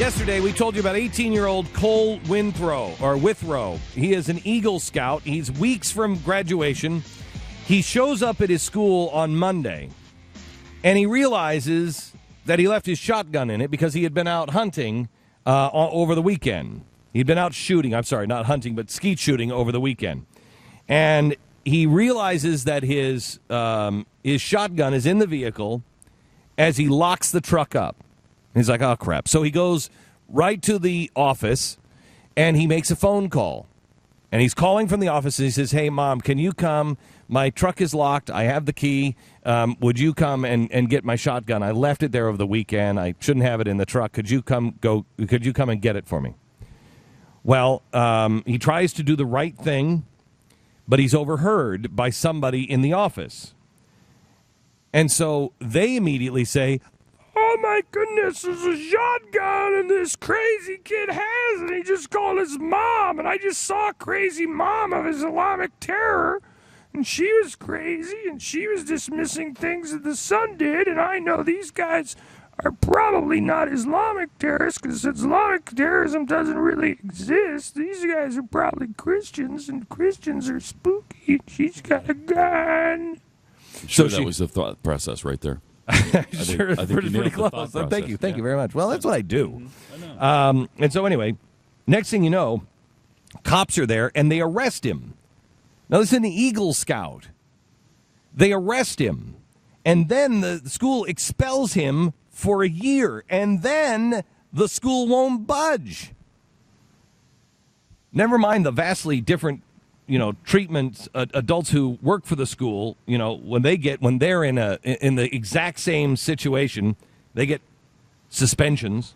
Yesterday, we told you about 18-year-old Cole Winthrow. He is an Eagle Scout. He's weeks from graduation. He shows up at his school on Monday, and he realizes that he left his shotgun in it because he had been out hunting over the weekend. He'd been out shooting. I'm sorry, not hunting, but skeet shooting over the weekend. And he realizes that his shotgun is in the vehicle as he locks the truck up. He's like, oh, crap. So he goes right to the office, and he makes a phone call. And he's calling from the office, and he says, hey, Mom, can you come? My truck is locked. I have the key. Would you come and get my shotgun? I left it there over the weekend. I shouldn't have it in the truck. Could you come and get it for me? Well, he tries to do the right thing, but he's overheard by somebody in the office. And so they immediately say, oh, my goodness, there's a shotgun, and this crazy kid has it. He just called his mom, and I just saw a crazy mom of Islamic terror, and she was crazy, and she was dismissing things that the son did, and I know these guys are probably not Islamic terrorists, because Islamic terrorism doesn't really exist. These guys are probably Christians, and Christians are spooky, and she's got a gun. Sure, that was the thought process right there. I think pretty close. Thank you very much. Well, that's what I do. And so anyway, next thing you know, cops are there and they arrest him. Now this is an Eagle Scout. They arrest him, and then the school expels him for a year, and then the school won't budge. Never mind the vastly different treatment adults who work for the school, when they're in the exact same situation, they get suspensions.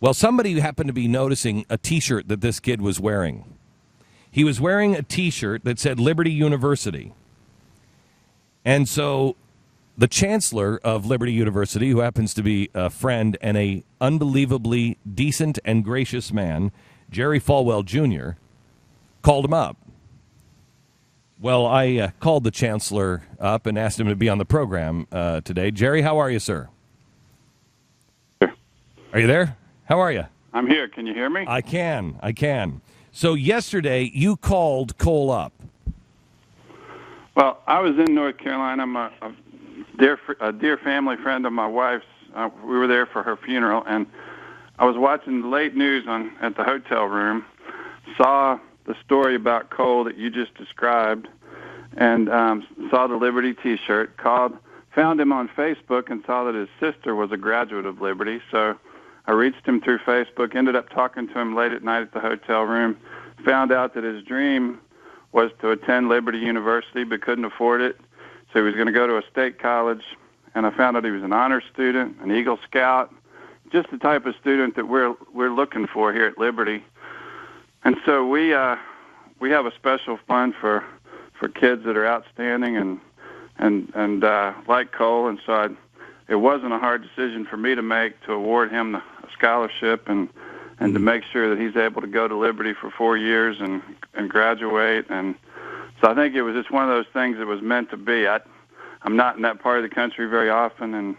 Well, somebody happened to be noticing a T-shirt that this kid was wearing. He was wearing a T-shirt that said Liberty University. And so the chancellor of Liberty University, who happens to be a friend and a unbelievably decent and gracious man, Jerry Falwell Jr., called him up. Well, I called the chancellor up and asked him to be on the program today. Jerry, how are you, sir? Are you there? How are you? I'm here. Can you hear me? I can. So yesterday you called Cole up. Well, I was in North Carolina. I'm a dear family friend of my wife's. We were there for her funeral, and I was watching the late news at the hotel room, saw the story about Cole that you just described, and saw the Liberty T-shirt, found him on Facebook and saw that his sister was a graduate of Liberty. So I reached him through Facebook, ended up talking to him late at night at the hotel room, found out that his dream was to attend Liberty University but couldn't afford it, so he was going to go to a state college, and I found out he was an honor student, an Eagle Scout, just the type of student that we're looking for here at Liberty. And so we have a special fund for kids that are outstanding and like Cole. And so it wasn't a hard decision for me to make to award him a scholarship and to make sure that he's able to go to Liberty for 4 years and graduate. And so I think it was just one of those things that was meant to be. I'm not in that part of the country very often,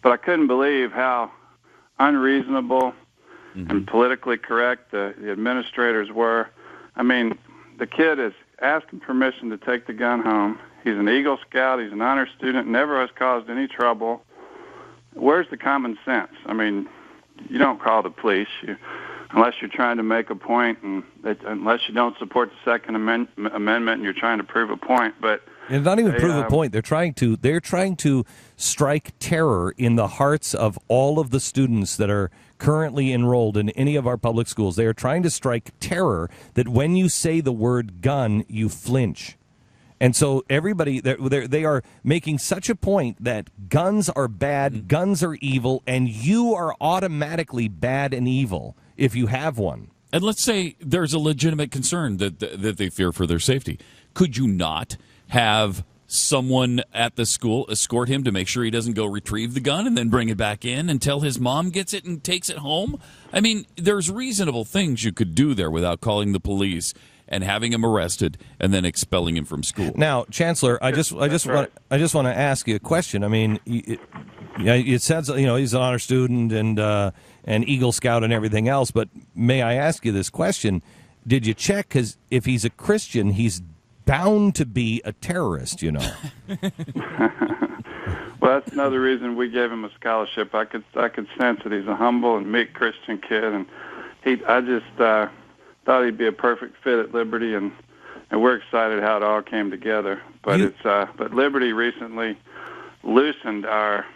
but I couldn't believe how unreasonable and politically correct the administrators were. I mean, the kid is asking permission to take the gun home. He's an Eagle Scout. He's an honor student. Never has caused any trouble. Where's the common sense? I mean, you don't call the police unless you're trying to make a point, and unless you don't support the Second Amendment and you're trying to prove a point. But and not even prove a point. They're trying to strike terror in the hearts of all of the students that are currently enrolled in any of our public schools. They are trying to strike terror that when you say the word gun, you flinch. And so everybody, they are making such a point that guns are bad, guns are evil, and you are automatically bad and evil if you have one. And let's say there's a legitimate concern that they fear for their safety. Could you not have someone at the school escort him to make sure he doesn't go retrieve the gun and then bring it back in until his mom gets it and takes it home? I mean, there's reasonable things you could do there without calling the police and having him arrested and then expelling him from school. Now, Chancellor, I just want to ask you a question. I mean, Yeah, it says he's an honor student and an Eagle Scout and everything else. But may I ask you this question? Did you check? Because if he's a Christian, he's bound to be a terrorist. Well, that's another reason we gave him a scholarship. I could sense that he's a humble and meek Christian kid, and I just thought he'd be a perfect fit at Liberty, and we're excited how it all came together. But but Liberty recently loosened our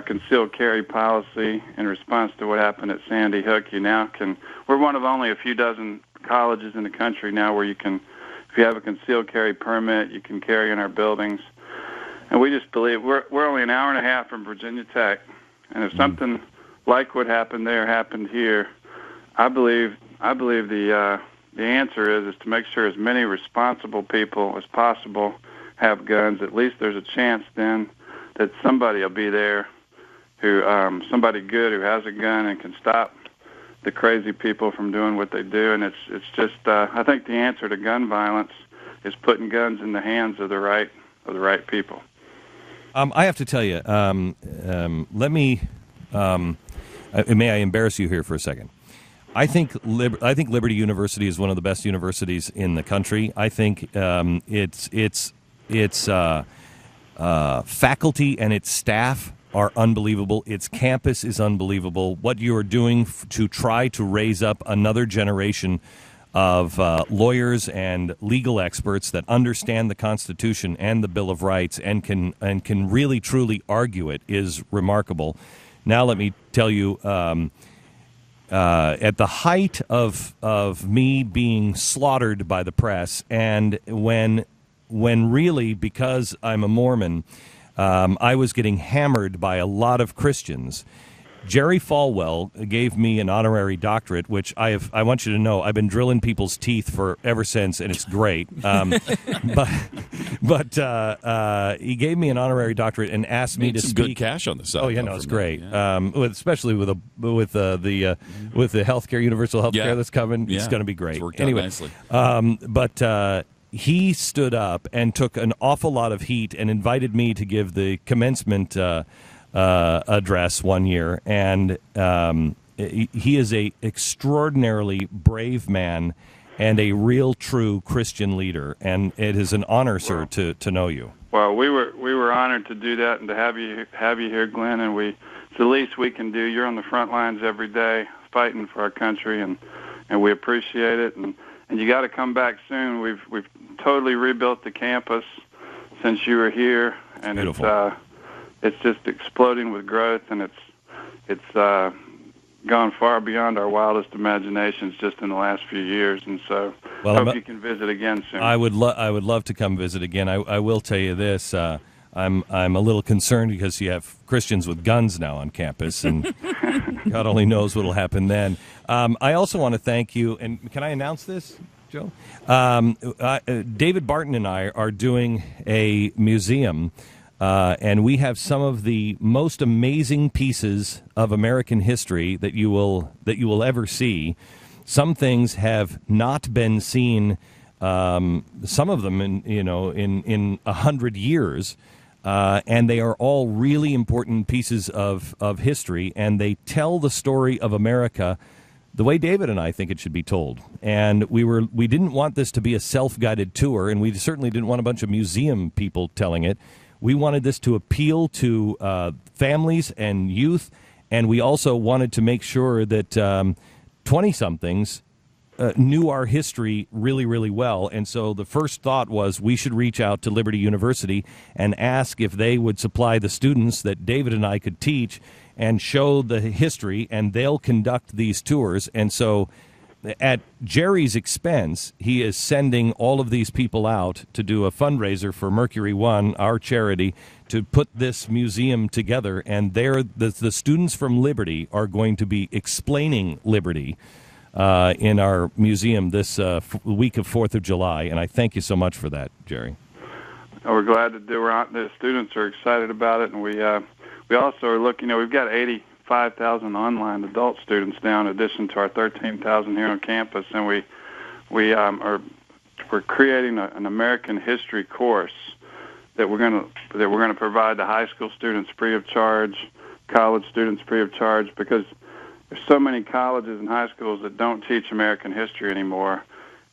concealed carry policy in response to what happened at Sandy Hook. We're one of only a few dozen colleges in the country now where you can, if you have a concealed carry permit, you can carry in our buildings. And we just believe we're only an hour and a half from Virginia Tech, and if something like what happened there happened here, I believe the answer is to make sure as many responsible people as possible have guns. At least there's a chance then that somebody will be there somebody good who has a gun and can stop the crazy people from doing what they do. And it's just I think the answer to gun violence is putting guns in the hands of the right people. I have to tell you, let me. May I embarrass you here for a second? I think Liberty University is one of the best universities in the country. I think its faculty and its staff are unbelievable. Its campus is unbelievable. What you are doing to try to raise up another generation of lawyers and legal experts that understand the Constitution and the Bill of Rights and can really truly argue it is remarkable. Now let me tell you, at the height of me being slaughtered by the press, and when really, because I'm a Mormon, I was getting hammered by a lot of Christians. Jerry Falwell gave me an honorary doctorate, which I want you to know I've been drilling people's teeth for ever since, and it's great. But he gave me an honorary doctorate and asked me to some speak. Good cash on the side. Oh yeah, no, it's great. Yeah. Especially with the healthcare, universal healthcare that's coming, it's going to be great. It's worked anyway, out nicely. He stood up and took an awful lot of heat and invited me to give the commencement address one year, and he is a extraordinarily brave man and a real true Christian leader, and it is an honor, sir, to know you. Well, we were honored to do that and to have you here, Glenn, and it's the least we can do. You're on the front lines every day fighting for our country, and we appreciate it, and you got to come back soon. We've totally rebuilt the campus since you were here, and beautiful. It's just exploding with growth, and it's gone far beyond our wildest imaginations just in the last few years. And so, hope you can visit again soon. I would love to come visit again. I will tell you this: I'm a little concerned because you have Christians with guns now on campus, and God only knows what will happen then. I also want to thank you, and can I announce this, Joe? David Barton and I are doing a museum. And we have some of the most amazing pieces of American history that you will ever see. Some things have not been seen. Some of them in 100 years, and they are all really important pieces of history. And they tell the story of America the way David and I think it should be told. And we didn't want this to be a self-guided tour, and we certainly didn't want a bunch of museum people telling it. We wanted this to appeal to families and youth, and we also wanted to make sure that 20-somethings knew our history really, really well. And so the first thought was we should reach out to Liberty University and ask if they would supply the students that David and I could teach and show the history, and they'll conduct these tours. And so at Jerry's expense, he is sending all of these people out to do a fundraiser for Mercury One, our charity, to put this museum together. And the students from Liberty are going to be explaining Liberty in our museum this week of 4th of July. And I thank you so much for that, Jerry. We're glad to do it. The students are excited about it, and we also are looking. We've got 85,000 online adult students now, in addition to our 13,000 here on campus, and we're creating an American history course that we're going to provide to high school students free of charge, college students free of charge, because there's so many colleges and high schools that don't teach American history anymore.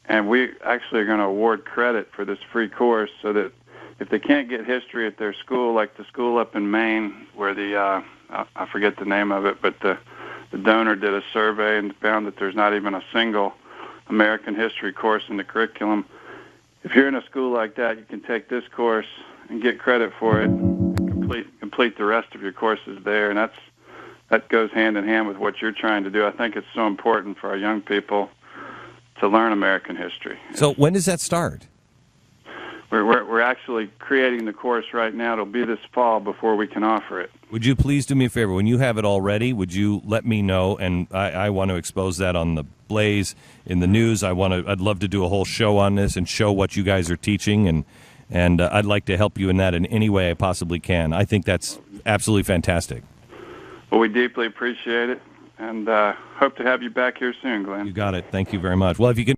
And we actually are going to award credit for this free course so that if they can't get history at their school, like the school up in Maine where I forget the name of it, but the donor did a survey and found that there's not even a single American history course in the curriculum. If you're in a school like that, you can take this course and get credit for it and complete the rest of your courses there. And that goes hand in hand with what you're trying to do. I think it's so important for our young people to learn American history. So when does that start? We're actually creating the course right now. It'll be this fall before we can offer it. Would you please do me a favor? When you have it all ready, would you let me know? And I want to expose that on the Blaze, in the news. I'd love to do a whole show on this and show what you guys are teaching, and I'd like to help you in that in any way I possibly can. I think that's absolutely fantastic. Well, we deeply appreciate it, and hope to have you back here soon, Glenn. You got it. Thank you very much. Well, if you can